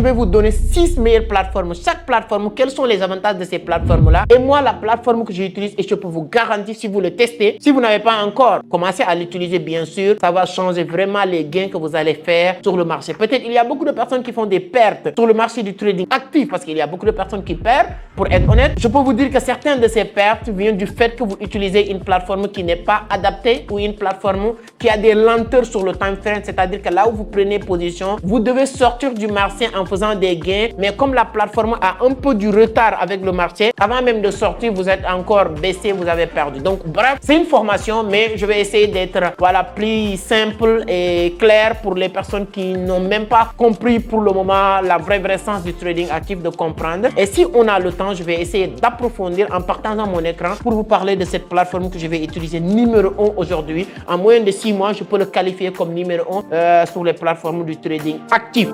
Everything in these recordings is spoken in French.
Je vais vous donner 6 meilleures plateformes. Chaque plateforme, quels sont les avantages de ces plateformes-là? Et moi, la plateforme que j'utilise, et je peux vous garantir, si vous le testez, si vous n'avez pas encore commencé à l'utiliser, bien sûr, ça va changer vraiment les gains que vous allez faire sur le marché. Peut-être il y a beaucoup de personnes qui font des pertes sur le marché du trading actif parce qu'il y a beaucoup de personnes qui perdent. Pour être honnête, je peux vous dire que certaines de ces pertes viennent du fait que vous utilisez une plateforme qui n'est pas adaptée ou une plateforme qui a des lenteurs sur le time frame, c'est-à-dire que là où vous prenez position, vous devez sortir du marché en faisant des gains, mais comme la plateforme a un peu du retard avec le marché, avant même de sortir, vous êtes encore baissé, vous avez perdu. Donc bref, c'est une formation, mais je vais essayer d'être plus simple et clair pour les personnes qui n'ont même pas compris pour le moment la vraie sens du trading actif, de comprendre. Et si on a le temps, je vais essayer d'approfondir en partageant mon écran pour vous parler de cette plateforme que je vais utiliser numéro 1 aujourd'hui. En moins de 6 mois, je peux le qualifier comme numéro 1 sur les plateformes du trading actif.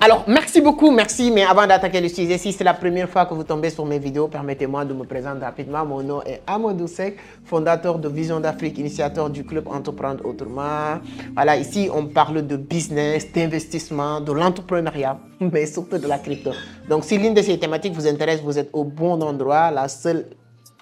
Alors, merci beaucoup, merci. Mais avant d'attaquer le sujet, si c'est la première fois que vous tombez sur mes vidéos, permettez-moi de me présenter rapidement. Mon nom est Amadou Seck, fondateur de Vision d'Afrique, initiateur du club Entreprendre Autrement. Voilà, ici, on parle de business, d'investissement, de l'entrepreneuriat, mais surtout de la crypto. Donc, si l'une de ces thématiques vous intéresse, vous êtes au bon endroit. La seule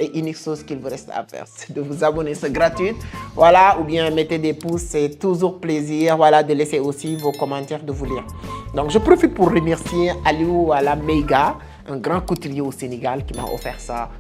et unique chose qu'il vous reste à faire, c'est de vous abonner, c'est gratuit. Voilà, ou bien mettez des pouces, c'est toujours plaisir. Voilà, de laisser aussi vos commentaires, de vous lire. Donc, je profite pour remercier Aliou Meiga, un grand couturier au Sénégal qui m'a offert ça.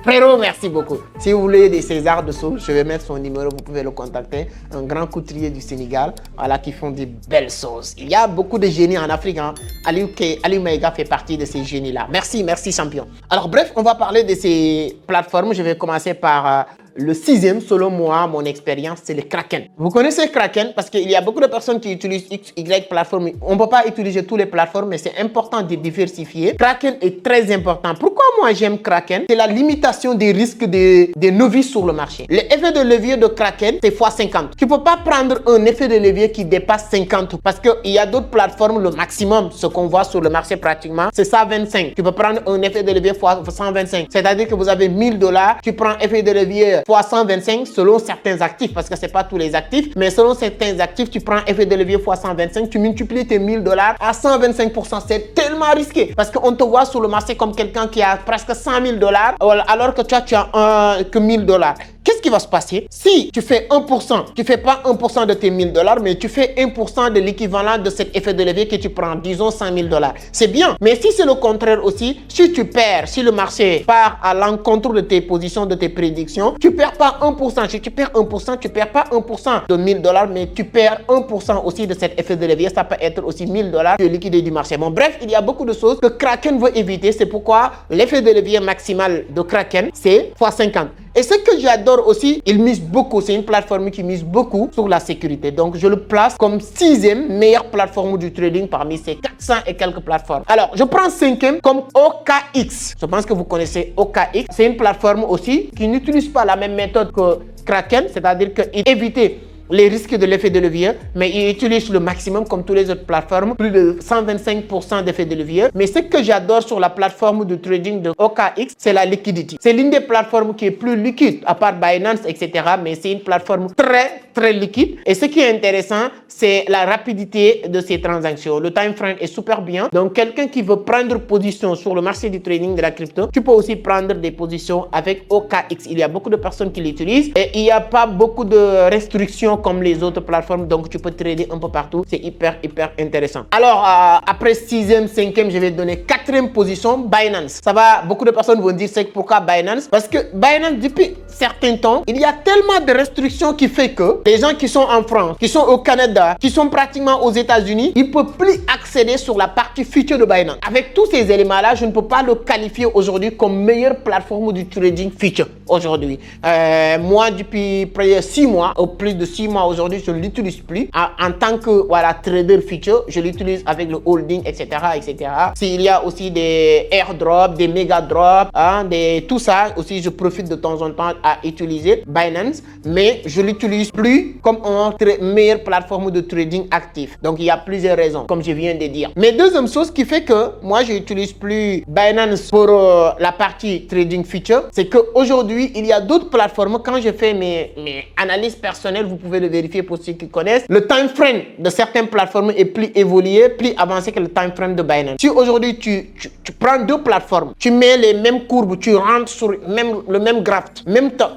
Frérot, merci beaucoup. Si vous voulez des César dessous, je vais mettre son numéro, vous pouvez le contacter. Un grand couturier du Sénégal, voilà, qui font des belles choses. Il y a beaucoup de génies en Afrique. Hein. Aliou Meiga fait partie de ces génies-là. Merci, merci champion. Alors bref, on va parler de ces plateformes. Je vais commencer par le 6e, selon moi, mon expérience, c'est le Kraken. Vous connaissez Kraken parce qu'il y a beaucoup de personnes qui utilisent X, Y plateformes. On ne peut pas utiliser toutes les plateformes, mais c'est important de diversifier. Kraken est très important. Pourquoi moi j'aime Kraken? C'est la limitation des risques des novices sur le marché. L'effet de levier de Kraken, c'est x50. Tu ne peux pas prendre un effet de levier qui dépasse 50 parce qu'il y a d'autres plateformes, le maximum, ce qu'on voit sur le marché pratiquement, c'est 125. Tu peux prendre un effet de levier x 125. C'est-à-dire que vous avez 1000 $, tu prends effet de levier fois 125 selon certains actifs, parce que ce n'est pas tous les actifs, mais selon certains actifs, tu prends effet de levier fois 125, tu multiplies tes 1000 $ à 125%. C'est tellement risqué parce qu'on te voit sur le marché comme quelqu'un qui a presque 100 000 $, alors que toi, tu as que 1000 $. Qu'est-ce qui va se passer si tu fais 1%, tu ne fais pas 1% de tes 1000 $, mais tu fais 1% de l'équivalent de cet effet de levier que tu prends, disons 100 000 $. C'est bien, mais si c'est le contraire aussi, si tu perds, si le marché part à l'encontre de tes positions, de tes prédictions, tu ne perds pas 1%. Si tu perds 1%, tu ne perds pas 1% de 1000 $, mais tu perds 1% aussi de cet effet de levier. Ça peut être aussi 1000 $ de liquidité du marché. Bon, bref, il y a beaucoup de choses que Kraken veut éviter. C'est pourquoi l'effet de levier maximal de Kraken, c'est x50. Et ce que j'adore aussi, il mise beaucoup, c'est une plateforme qui mise beaucoup sur la sécurité. Donc, je le place comme 6e meilleure plateforme du trading parmi ces 400 et quelques plateformes. Alors, je prends 5e comme OKX. Je pense que vous connaissez OKX. C'est une plateforme aussi qui n'utilise pas la même méthode que Kraken, c'est-à-dire qu'il évite les risques de l'effet de levier, mais il utilise le maximum comme toutes les autres plateformes, plus de 125% d'effet de levier. Mais ce que j'adore sur la plateforme de trading de OKX, c'est la liquidité. C'est l'une des plateformes qui est plus liquide, à part Binance, etc. Mais c'est une plateforme très liquide. Et ce qui est intéressant, c'est la rapidité de ces transactions. Le time frame est super bien. Donc, quelqu'un qui veut prendre position sur le marché du trading de la crypto, tu peux aussi prendre des positions avec OKX. Il y a beaucoup de personnes qui l'utilisent et il n'y a pas beaucoup de restrictions comme les autres plateformes, donc tu peux trader un peu partout. C'est hyper intéressant. Alors après 6e, 5e, je vais donner 4e position, Binance. Ça va, beaucoup de personnes vont dire c'est pourquoi Binance, parce que Binance, depuis certains temps, il y a tellement de restrictions qui fait que les gens qui sont en France, qui sont au Canada, qui sont pratiquement aux États-Unis, ils ne peuvent plus accéder sur la partie future de Binance. Avec tous ces éléments-là, je ne peux pas le qualifier aujourd'hui comme meilleure plateforme du trading future aujourd'hui. Moi, depuis près de 6 mois, ou plus de 6 moi aujourd'hui, je ne l'utilise plus en tant que voilà, trader future. Je l'utilise avec le holding, etc. etc. S'il y a aussi des airdrops, des méga drops, hein, tout ça aussi, je profite de temps en temps à utiliser Binance, mais je l'utilise plus comme une meilleure plateforme de trading actif. Donc, il y a plusieurs raisons, comme je viens de dire. Mais deuxième chose qui fait que moi, je n'utilise plus Binance pour la partie trading future, c'est qu'aujourd'hui, il y a d'autres plateformes. Quand je fais mes analyses personnelles, vous pouvez le vérifier pour ceux qui connaissent. Le time frame de certaines plateformes est plus évolué, plus avancé que le time frame de Binance. Si aujourd'hui, tu prends deux plateformes, tu mets les mêmes courbes, tu rentres sur le même graphe,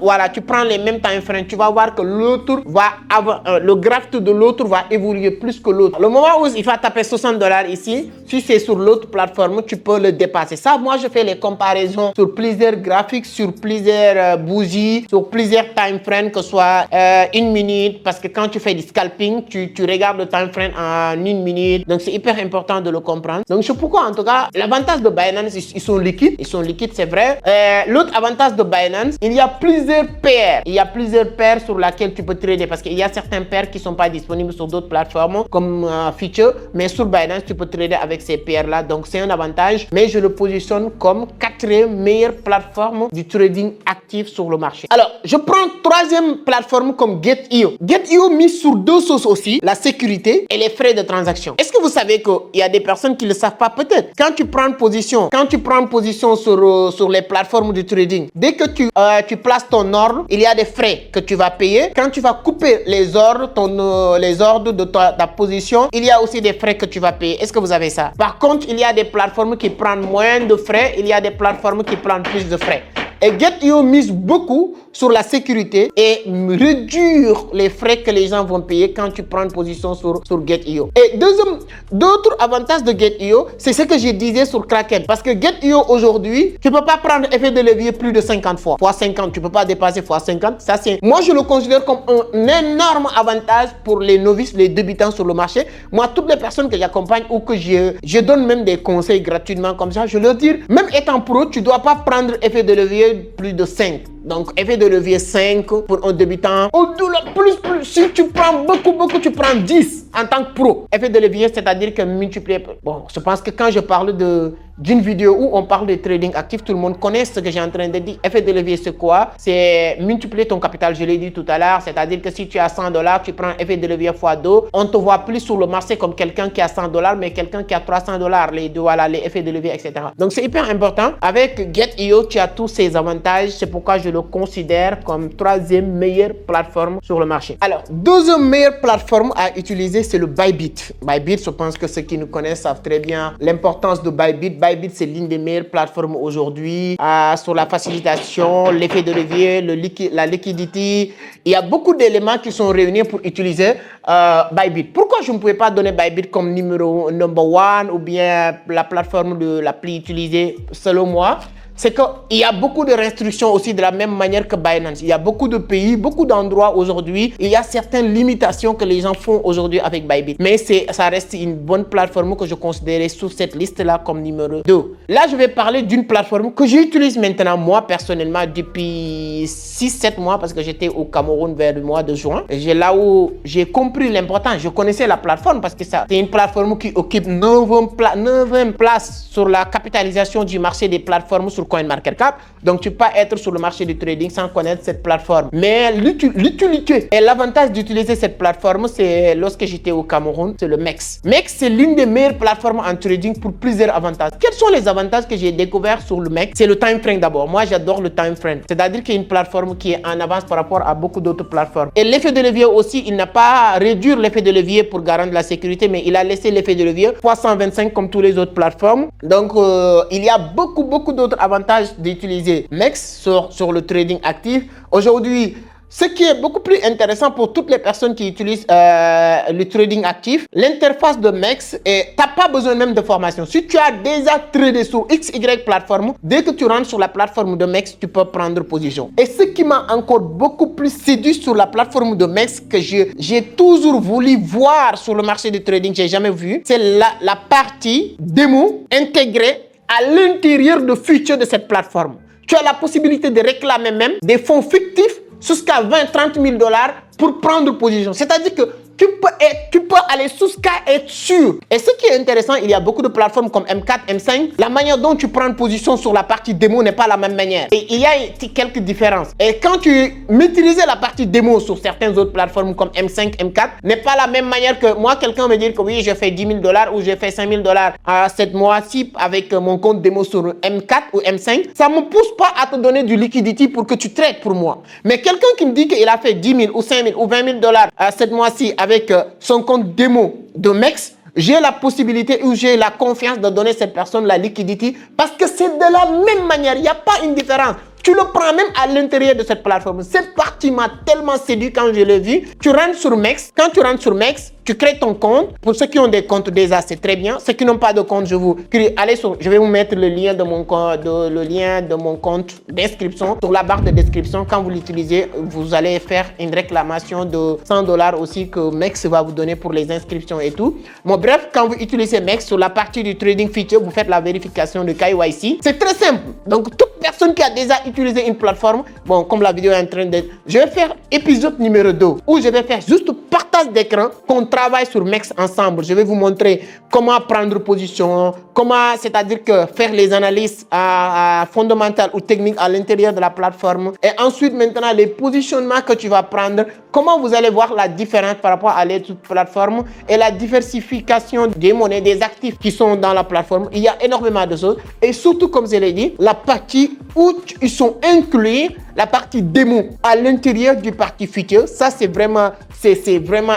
voilà, tu prends les mêmes time frames, tu vas voir que l'autre va avoir, le graphe de l'autre va évoluer plus que l'autre. Le moment où il va taper $60 ici, si c'est sur l'autre plateforme, tu peux le dépasser. Ça, moi, je fais les comparaisons sur plusieurs graphiques, sur plusieurs bougies, sur plusieurs time frames, que ce soit une minute, parce que quand tu fais du scalping, tu regardes le time frame en une minute. Donc, c'est hyper important de le comprendre. Donc, c'est pourquoi, en tout cas, l'avantage de Binance, ils sont liquides. Ils sont liquides, c'est vrai. L'autre avantage de Binance, il y a plusieurs paires. Il y a plusieurs paires sur lesquelles tu peux trader, parce qu'il y a certaines paires qui ne sont pas disponibles sur d'autres plateformes comme Future, mais sur Binance, tu peux trader avec ces paires-là. Donc, c'est un avantage, mais je le positionne comme quatrième meilleure plateforme du trading actif sur le marché. Alors, je prends troisième plateforme comme Get.io. Get.io mise sur deux choses aussi, la sécurité et les frais de transaction. Est-ce que vous savez qu'il y a des personnes qui ne le savent pas peut-être? Quand tu prends position sur les plateformes du trading, dès que tu places ton ordre, il y a des frais que tu vas payer. Quand tu vas couper les ordres, les ordres de ta position, il y a aussi des frais que tu vas payer. Est-ce que vous avez ça? Par contre, il y a des plateformes qui prennent moins de frais, il y a des plateformes qui prennent plus de frais. Et Get.io mise beaucoup sur la sécurité et réduire les frais que les gens vont payer quand tu prends une position sur Get.io. Et d'autres avantages de Get.io, c'est ce que je disais sur Kraken. Parce que Get.io aujourd'hui, tu ne peux pas prendre effet de levier plus de 50 fois. Fois 50, tu ne peux pas dépasser fois 50. Ça, moi, je le considère comme un énorme avantage pour les novices, les débutants sur le marché. Moi, toutes les personnes que j'accompagne ou que je donne même des conseils gratuitement comme ça, je leur dis, même étant pro, tu ne dois pas prendre effet de levier plus de 5. Donc, effet de levier 5 pour un débutant. Au-delà, plus, si tu prends beaucoup, tu prends 10 en tant que pro. Effet de levier, c'est-à-dire que multiplier. Bon, je pense que quand je parle d'une vidéo où on parle de trading actif, tout le monde connaît ce que j'ai en train de dire. Effet de levier, c'est quoi? C'est multiplier ton capital, je l'ai dit tout à l'heure. C'est-à-dire que si tu as $100, tu prends effet de levier x 2. On te voit plus sur le marché comme quelqu'un qui a $100, mais quelqu'un qui a $300. Les deux, voilà, les effets de levier, etc. Donc, c'est hyper important. Avec Get.io, tu as tous ces avantages. C'est pourquoi je le considère comme troisième meilleure plateforme sur le marché. Alors, deuxième meilleure plateforme à utiliser, c'est le Bybit. Bybit, je pense que ceux qui nous connaissent savent très bien l'importance de Bybit. Bybit, c'est l'une des meilleures plateformes aujourd'hui sur la facilitation, l'effet de levier, la liquidité. Il y a beaucoup d'éléments qui sont réunis pour utiliser Bybit. Pourquoi je ne pouvais pas donner Bybit comme number one ou bien la plateforme la plus utilisée selon moi? C'est qu'il y a beaucoup de restrictions aussi de la même manière que Binance. Il y a beaucoup de pays, beaucoup d'endroits aujourd'hui. Il y a certaines limitations que les gens font aujourd'hui avec Bybit. Mais ça reste une bonne plateforme que je considérais sur cette liste-là comme numéro 2. Là, je vais parler d'une plateforme que j'utilise maintenant, moi, personnellement, depuis 6-7 mois parce que j'étais au Cameroun vers le mois de juin. Et là où j'ai compris l'importance. Je connaissais la plateforme parce que c'est une plateforme qui occupe 9e place sur la capitalisation du marché des plateformes sur CoinMarketCap. Donc, tu peux pas être sur le marché du trading sans connaître cette plateforme. Mais l'utilité et l'avantage d'utiliser cette plateforme, c'est lorsque j'étais au Cameroun, c'est le MEX. MEX, c'est l'une des meilleures plateformes en trading pour plusieurs avantages. Quels sont les avantages que j'ai découverts sur le MEX? C'est le time frame d'abord. Moi, j'adore le time frame. C'est-à-dire qu'il y a une plateforme qui est en avance par rapport à beaucoup d'autres plateformes. Et l'effet de levier aussi, il n'a pas réduit l'effet de levier pour garantir la sécurité, mais il a laissé l'effet de levier x 125 comme toutes les autres plateformes. Donc, il y a beaucoup d'autres avantages d'utiliser MEX sur le trading actif. Aujourd'hui, ce qui est beaucoup plus intéressant pour toutes les personnes qui utilisent le trading actif, l'interface de MEX, tu n'as pas besoin même de formation. Si tu as déjà tradé sur XY plateforme, dès que tu rentres sur la plateforme de MEX, tu peux prendre position. Et ce qui m'a encore beaucoup plus séduit sur la plateforme de MEX, que j'ai toujours voulu voir sur le marché du trading, j'ai jamais vu, c'est la partie démo intégrée à l'intérieur de futur de cette plateforme. Tu as la possibilité de réclamer même des fonds fictifs jusqu'à 20-30 000 $ pour prendre position. C'est-à-dire que tu peux aller sous Sky et être sûr. Et ce qui est intéressant, il y a beaucoup de plateformes comme M4, M5. La manière dont tu prends position sur la partie démo n'est pas la même manière. Et il y a quelques différences. Et quand tu maîtrises la partie démo sur certaines autres plateformes comme M5, M4, n'est pas la même manière que moi, quelqu'un me dit que oui, j'ai fait $10 000 ou j'ai fait $5 000 à cette mois-ci avec mon compte démo sur M4 ou M5. Ça ne me pousse pas à te donner du liquidity pour que tu trades pour moi. Mais quelqu'un qui me dit qu'il a fait 10 000 ou 5 000 ou $20 000 cette mois-ci avec son compte démo de MEX, j'ai la possibilité ou j'ai la confiance de donner cette personne la liquidity parce que c'est de la même manière. Il n'y a pas une différence. Tu le prends même à l'intérieur de cette plateforme. Cette partie m'a tellement séduit quand je l'ai vu. Tu rentres sur MEX. Quand tu rentres sur MEX, tu crées ton compte. Pour ceux qui ont des comptes déjà, c'est très bien. Ceux qui n'ont pas de compte, je vais vous mettre le lien de mon compte d'inscription sur la barre de description. Quand vous l'utilisez, vous allez faire une réclamation de $100 aussi que MEX va vous donner pour les inscriptions et tout. Bon, bref, quand vous utilisez MEX sur la partie du trading feature, vous faites la vérification de KYC. C'est très simple. Donc, toute personne qui a déjà utilisé une plateforme, bon, comme la vidéo est en train d'être, je vais faire épisode numéro 2 où je vais faire juste partage d'écran qu'on travaille sur MEX ensemble. Je vais vous montrer comment prendre position, comment, c'est-à-dire que faire les analyses fondamentales ou techniques à l'intérieur de la plateforme. Et ensuite, maintenant, les positionnements que tu vas prendre, comment vous allez voir la différence par rapport à l'autre plateforme et la diversification des monnaies, des actifs qui sont dans la plateforme. Il y a énormément de choses. Et surtout, comme je l'ai dit, la partie où ils sont inclus, la partie démo à l'intérieur du partie future. Ça, c'est vraiment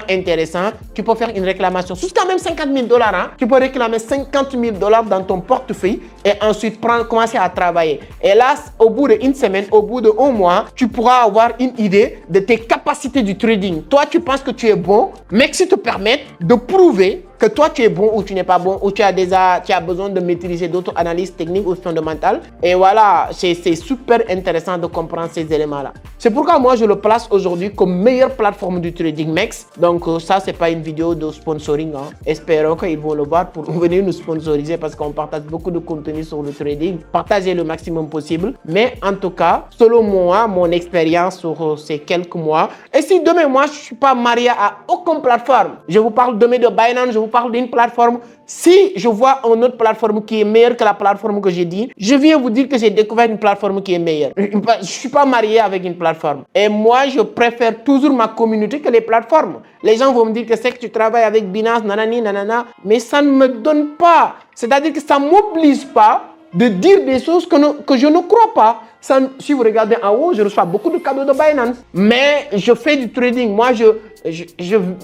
intéressant. Tu peux faire une réclamation jusqu'à même $50 000. Hein? Tu peux réclamer $50 000 dans ton portefeuille et ensuite commencer à travailler. Et là, au bout d'une semaine, au bout d'un mois, tu pourras avoir une idée de tes capacités du trading. Toi, tu penses que tu es bon, mais que ça te permet de prouver que toi tu es bon ou tu n'es pas bon ou tu as besoin de maîtriser d'autres analyses techniques ou fondamentales. Et voilà, c'est super intéressant de comprendre ces éléments-là. C'est pourquoi moi je le place aujourd'hui comme meilleure plateforme du trading MEX. Donc ça, c'est pas une vidéo de sponsoring. Hein. Espérons qu'ils vont le voir pour venir nous sponsoriser parce qu'on partage beaucoup de contenu sur le trading. Partagez le maximum possible. Mais en tout cas, selon moi, mon expérience sur ces quelques mois. Et si demain, moi, je ne suis pas marié à aucune plateforme, je vous parle demain de Binance, je vous parle d'une plateforme. Si je vois une autre plateforme qui est meilleure que la plateforme que j'ai dit, je viens vous dire que j'ai découvert une plateforme qui est meilleure. Je ne suis pas marié avec une plateforme. Et moi, je préfère toujours ma communauté que les plateformes. Les gens vont me dire que c'est que tu travailles avec Binance, nanani, nanana, mais ça ne me donne pas. C'est-à-dire que ça ne m'oblige pas de dire des choses que je ne crois pas. Ça, si vous regardez en haut, je reçois beaucoup de cadeaux de Binance. Mais je fais du trading. Moi,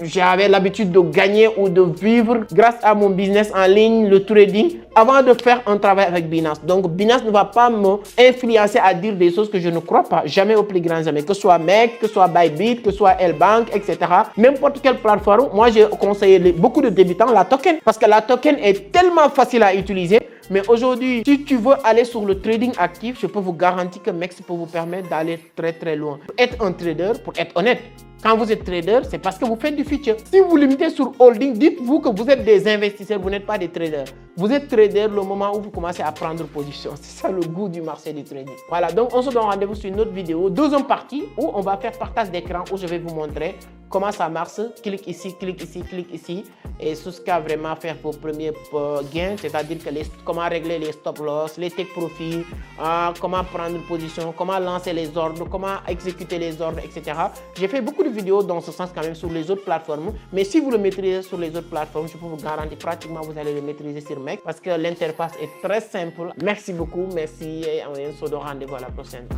j'avais l'habitude de gagner ou de vivre grâce à mon business en ligne, le trading, avant de faire un travail avec Binance. Donc, Binance ne va pas m'influencer à dire des choses que je ne crois pas. Jamais au plus grand jamais. Que ce soit MEX, que ce soit Bybit, que ce soit L-Bank, etc. N'importe quelle plateforme. Moi, j'ai conseillé beaucoup de débutants la token. Parce que la token est tellement facile à utiliser. Mais aujourd'hui, si tu veux aller sur le trading actif, je peux vous garantir que MEX peut vous permettre d'aller très très loin. Pour être un trader, pour être honnête, quand vous êtes trader, c'est parce que vous faites du future. Si vous limitez sur holding, dites-vous que vous êtes des investisseurs, vous n'êtes pas des traders. Vous êtes trader le moment où vous commencez à prendre position. C'est ça le goût du marché du trading. Voilà, donc on se donne rendez-vous sur une autre vidéo, deuxième partie, où on va faire partage d'écran, où je vais vous montrer comment ça marche. Clique ici, clique ici, clique ici. Et jusqu'à vraiment faire vos premiers gains, c'est-à-dire que comment régler les stop loss, les take profit, comment prendre position, comment lancer les ordres, comment exécuter les ordres, etc. J'ai fait beaucoup de vidéos dans ce sens quand même sur les autres plateformes. Mais si vous le maîtrisez sur les autres plateformes, je peux vous garantir pratiquement vous allez le maîtriser sur MEX parce que l'interface est très simple. Merci beaucoup, merci et on se donne rendez-vous à la prochaine.